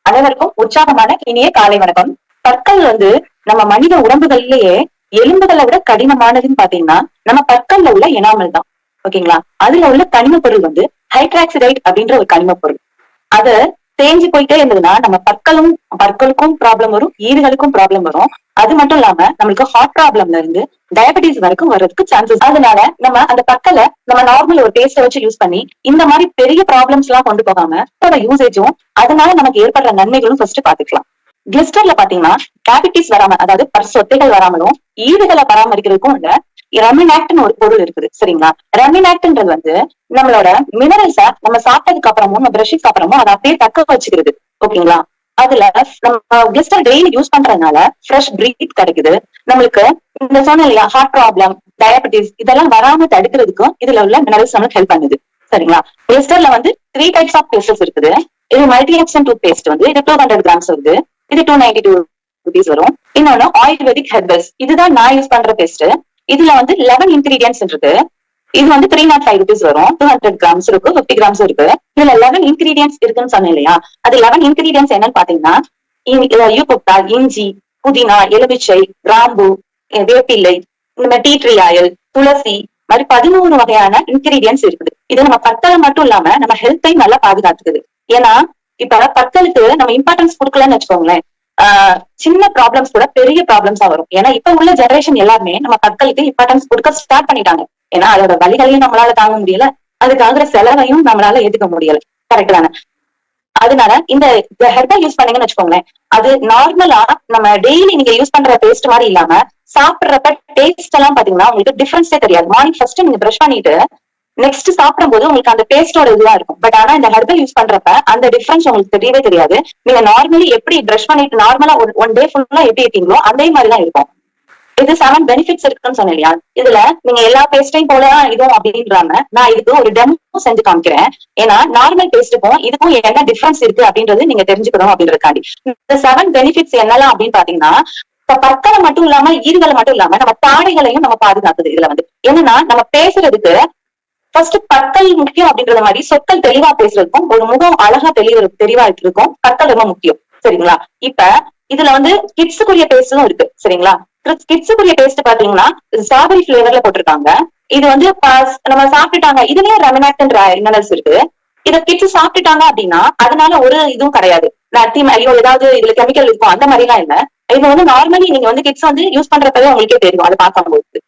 அனைவருக்கும் உற்சாகமான இனிய காலை வணக்கம். பற்கள் நம்ம மனித உடம்புகள்லயே எலும்புகளை விட கடினமானதுன்னு பாத்தீங்கன்னா நம்ம பற்கள்ல உள்ள எனாமல் தான். ஓகேங்களா? அதுல உள்ள கனிம பொருள் ஹைட்ராக்சிடைட் அப்படின்ற ஒரு கனிம பொருள். அத தேஞ்சு போயிட்டே இருந்ததுன்னா நம்ம பற்களுக்கும் ப்ராப்ளம் வரும், ஈறுகளுக்கும் ப்ராப்ளம் வரும். அது மட்டும் இல்லாம நம்மளுக்கு ஹார்ட் ப்ராப்ளம்ல இருந்து டயபெட்டிஸ் வரைக்கும் வர்றதுக்கு சான்சஸ். அதனால நம்ம அந்த பற்களை நம்ம நார்மல் ஒரு பேஸ்ட வச்சு யூஸ் பண்ணி இந்த மாதிரி பெரிய ப்ராப்ளம்ஸ் எல்லாம் கொண்டு போகாம அதோட யூசேஜும் அதனால நமக்கு ஏற்படுற நன்மைகளும் ஃபர்ஸ்ட் பாத்துக்கலாம். கிளிஸ்டர்ல பாத்தீங்கன்னா டயபெட்டிஸ் வராம, அதாவது சொத்தைகள் வராமலும் ஈறுகளை பராமரிக்கிறதுக்கும் ரெமினாக்ட்னு ஒரு பொருள் இருக்குது. சரிங்களா? ரெமினாக்ட்ன்றது நம்மளோட மினரல்ஸ நம்ம சாப்பிட்டதுக்கு அப்புறமும் நம்ம பிரஷுக்கு அப்புறமும் அதை அப்படியே தக்க வச்சுக்கிறது. ஓகேங்களா? அதுல நம்ம கிளிஸ்டர் டெய்லி யூஸ் பண்றதுனால ஃப்ரெஷ் பிரீத் கிடைக்குது. நம்மளுக்கு இந்த சொன்ன இல்லையா, ஹார்ட் ப்ராப்ளம், டயபெட்டிஸ் இதெல்லாம் வராம தடுக்கிறதுக்கும் இதுல உள்ள மினரல்ஸ் நமக்கு ஹெல்ப் பண்ணுது. சரிங்களா? கிளிஸ்டர்ல 3 டைப்ஸ் ஆஃப் பேஸ்டஸ் இருக்குது. இது மல்டி ஆக்ஷன் டூத் பேஸ்ட் இது 200 கிராம்ஸ் வருது. இது 292 rupees வரும். இன்னொன்னு ஆயுர்வேதிக் ஹெர்பல்ஸ், இதுதான் நான் யூஸ் பண்ற பேஸ்ட். இதுல 11 இன்கிரீடியன்ஸ் இருக்கு. இது 305 rupees வரும். 200 கிராம்ஸ் இருக்கு, 50 கிராம்ஸ் இருக்கு. இதுல 11 இன்கிரீடியன்ஸ் இருக்குன்னு சொன்னேன் இல்லையா? அது 11 இன்கிரீடியன்ஸ் என்னன்னு பாத்தீங்கன்னா யூகப்டா, இஞ்சி, புதினா, எலுமிச்சை, கிராம்பு, வேப்பிலை, இந்த மாதிரி டீ ட்ரீ ஆயில், துளசி மாதிரி 11 வகையான இன்கிரீடியன்ஸ் இருக்குது. இது நம்ம பற்களை மட்டும் இல்லாம நம்ம ஹெல்த்தையும் நல்லா பாதுகாத்துக்குது. ஏன்னா இப்ப பற்களுக்கு நம்ம இம்பார்ட்டன்ஸ் கொடுக்கலன்னு வச்சுக்கோங்களேன், சின்ன ப்ராப்ளம்ஸ் கூட பெரிய ப்ராப்ளம்ஸா வரும். ஏன்னா இப்ப உள்ள ஜெனரேஷன் எல்லாருமே நம்ம பற்களுக்கு இம்பார்ட்டன்ஸ் கொடுக்க ஸ்டார்ட் பண்ணிட்டாங்க. ஏன்னா அதோட வலிகளையும் நம்மளால தாங்க முடியல, அதுக்காகிற செலவையும் நம்மளால ஏத்துக்க முடியல. கரெக்ட் தானே? அதனால இந்த ஹெர்பல் யூஸ் பண்ணீங்கன்னு வச்சுக்கோங்களேன், அது நார்மலா நம்ம டெய்லி நீங்க யூஸ் பண்ற பேஸ்ட் மாதிரி இல்லாம சாப்பிடுறப்ப டேஸ்ட் எல்லாம் பாத்தீங்கன்னா உங்களுக்கு டிஃபரன்ஸே தெரியாது. மார்னிங் ஃபர்ஸ்ட் நீங்க பிரஷ் பண்ணிட்டு நெக்ஸ்ட் சாப்பிடும் போது உங்களுக்கு அந்த பேஸ்டோட இதுவா இருக்கும். பட் ஆனா இந்த ஹெர்பல் யூஸ் பண்றப்ப அந்த டிஃபரன்ஸ் உங்களுக்கு தெரியவே தெரியாது. நீங்க நார்மலி எப்படி பிரஷ் பண்ணிட்டு நார்மலா ஒன் டே ஃபுல்லா எப்படி இருக்கீங்களோ அதே மாதிரிதான் இருக்கும். இது 7 பெனிஃபிட்ஸ் இருக்குன்னு சொன்னேன் இல்லையா? இதுல நீங்க எல்லா பேஸ்டையும் போலதான் இதுவும் அப்படின்றாங்க. நான் இதுக்கு ஒரு டெமோ செஞ்சு காமிக்கிறேன். ஏன்னா நார்மல் பேஸ்டுக்கும் இதுக்கும் என்ன டிஃபரன்ஸ் இருக்கு அப்படின்றது நீங்க தெரிஞ்சுக்கணும் அப்படின்றதுக்காண்டி. இந்த 7 பெனிஃபிட்ஸ் என்னெல்லாம் அப்படின்னு பாத்தீங்கன்னா, இப்ப பற்களை மட்டும் இல்லாம ஈறுகளை மட்டும் இல்லாம நம்ம தாடைகளையும் நம்ம பாதுகாக்குது. இதுல என்னன்னா நம்ம பேசுறதுக்கு ஃபர்ஸ்ட் பற்கள் முக்கியம் அப்படின்றத மாதிரி சொற்கள் தெளிவா பேசுறதுக்கும் ஒரு முகம் அழகா தெளிவா இருக்கும் பற்கள் ரொம்ப முக்கியம். சரிங்களா? இப்ப இதுல கிட்ஸுக்குரிய பேஸ்டும் இருக்கு. சரிங்களா? கிட்ஸுக்குரிய பேஸ்ட் பாத்தீங்கன்னா ஸ்ட்ராபெரி பிளேவர்ல போட்டிருக்காங்க. இது நம்ம சாப்பிட்டுட்டாங்க, இதுலயே ரெமினாக்ட்ன்ற மினரல்ஸ் இருக்கு. இத கிட்ஸ் சாப்பிட்டுட்டாங்க அப்படின்னா அதனால ஒரு இதுவும் கிடையாது. ஐயோ ஏதாவது இதுல கெமிக்கல் இருக்கும் அந்த மாதிரி எல்லாம் இல்ல. இது நார்மலி நீங்க கிட்ஸ் யூஸ் பண்றப்பவே உங்களுக்கே தெரியும் அது பார்க்கும்போது.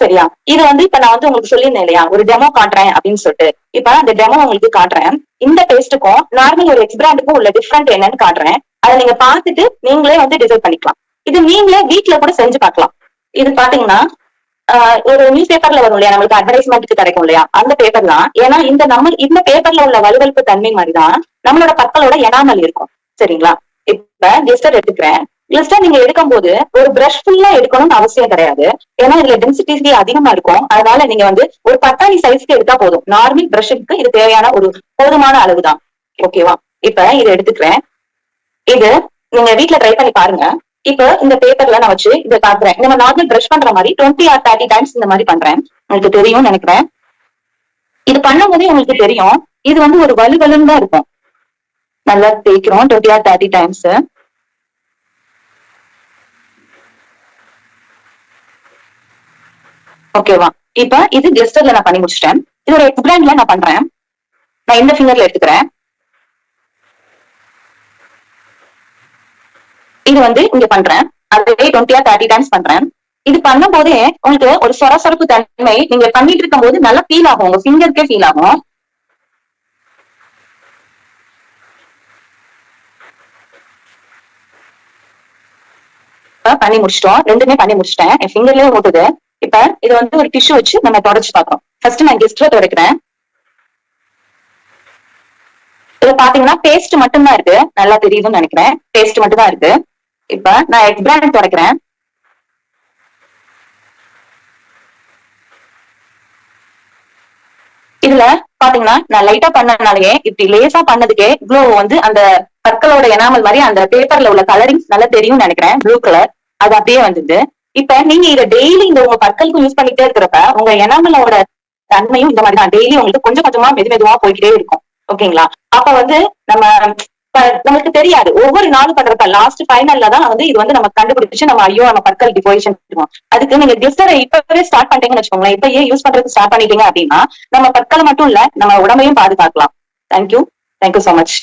சரியா? இது இப்ப நான் உங்களுக்கு சொல்லியிருந்தேன் இல்லையா, ஒரு டெமோ காட்டுறேன் அப்படின்னு சொல்லிட்டு. இப்ப அந்த டெமோ உங்களுக்கு காட்டுறேன். இந்த பேஸ்டுக்கும் நார்மல் ஒரு எக்ஸ் பிராண்டுக்கும் உள்ள டிஃபரெண்ட் என்னன்னு காட்டுறேன். அதை நீங்க பார்த்துட்டு நீங்களே டிசைட் பண்ணிக்கலாம். இது நீங்களே வீட்டுல கூட செஞ்சு பார்க்கலாம். இது பாத்தீங்கன்னா ஒரு நியூஸ் பேப்பர்ல வரும் இல்லையா, நம்மளுக்கு அட்வர்டைஸ்மெண்ட்டுக்கு கிடைக்கும் இல்லையா, அந்த பேப்பர் தான். ஏன்னா இந்த பேப்பர்ல உள்ள வலுவழுப்பு தன்மை மாதிரிதான் நம்மளோட பற்களோட எனாமல் இருக்கும். சரிங்களா? இப்ப கிளிஸ்டர் எடுத்துக்கிறேன். கிளிஸ்டர் நீங்க எடுக்கும் போது ஒரு பிரஷ் ஃபுல்லா எடுக்கணும்னு அவசியம் கிடையாது. ஏன்னா இதுல டென்சிட்டி அதிகமா இருக்கும். அதனால நீங்க ஒரு பட்டாணி சைஸ்க்கு எடுத்தா போதும். நார்மல் பிரஷுக்கு இது தேவையான ஒரு போதுமான அளவுதான். ஓகேவா? இப்ப இதை எடுத்துக்கிறேன். இது நீங்க வீட்டுல ட்ரை பண்ணி பாருங்க. இப்ப இந்த பேப்பர்ல நான் வச்சு இதை காட்டுறேன். நம்ம நார்மல் பிரஷ் பண்ற மாதிரி 20 or 30 டைம்ஸ் இந்த மாதிரி பண்றேன். உங்களுக்கு தெரியும்னு நினைக்கிறேன். இது பண்ணும் போதே உங்களுக்கு தெரியும் இது ஒரு வலுவலுன்னு தான் இருக்கும். நல்லா தேய்க்கிறோம் 20 or 30 டைம்ஸ். ஓகேவா? இப்ப இது கிளிஸ்டர்ல நான் பண்ணி முடிச்சிட்டேன். இது ஒரு எக்ஸ் பிராண்ட்ல நான் பண்றேன். நான் இந்த ஃபிங்கர்ல எடுத்துக்கிறேன். இது இங்க பண்றேன். அதே 20 or 30 டைம்ஸ் பண்றேன். இது பண்ணும் போதே உங்களுக்கு ஒரு சொரசொரப்பு தன்மை நீங்க பண்ணிட்டு இருக்கும் போது நல்லா ஃபீல் ஆகும். உங்க ஃபிங்கருக்கே ஃபீல் ஆகும். பண்ணி முடிச்சிட்டோம். ரெண்டுமே பண்ணி முடிச்சிட்டேன். என் ஃபிங்கர்லயே ஓட்டுது. இப்ப இது ஒரு டிஷ்யூ வச்சு நம்ம தொடச்சு பார்க்கறோம். ஃபர்ஸ்ட் நான் கிளிஸ்டர் துடைக்கிறேன். இது பாத்தீங்கன்னா பேஸ்ட் மட்டும் தான் இருக்கு. நல்லா தெரியுதுன்னு நினைக்கிறேன். பேஸ்ட் மட்டும் தான் இருக்கு. இப்ப நான் எக்ஸ் பிராண்ட் துடைக்கிறேன். இதுல பாத்தீங்கன்னா நான் லைட்டா பண்ணனாலேயே இப்படி லேசா பண்ணதுக்கே க்ளோ அந்த பற்களோட எனாமல் மாதிரி அந்த பேப்பர்ல உள்ள கலரிங்ஸ் நல்லா தெரியும்னு நினைக்கிறேன். ப்ளூ கலர் அது அப்படியே வந்தது. இப்ப நீங்க இதை டெய்லி உங்க பற்களுக்கும் யூஸ் பண்ணிட்டே இருக்கிறப்ப உங்க எனாமலோட தன்மையும் இந்த மாதிரி தான் டெய்லி உங்களுக்கு கொஞ்சம் கொஞ்சமா மெதுவா போய்கிட்டே இருக்கும். ஓகேங்களா? அப்ப நம்ம நமக்கு தெரியாது. ஒவ்வொரு நாளும் பண்றப்ப லாஸ்ட் ஃபைனல்ல தான் வந்து இது வந்து நம்ம கண்டுபிடிச்சு நம்ம ஐயோ நம்ம பற்கள் டிபோசிஷன். அதுக்கு நீங்க கிளிசரை இப்பவே ஸ்டார்ட் பண்ணிட்டீங்கன்னு வச்சுக்கோங்களேன், இப்பயே யூஸ் பண்றதுக்கு ஸ்டார்ட் பண்ணிட்டீங்க அப்படின்னா நம்ம பற்களை மட்டும் இல்ல நம்ம உடம்பையும் பாதுகாக்கலாம். தேங்க்யூ. Thank you so much.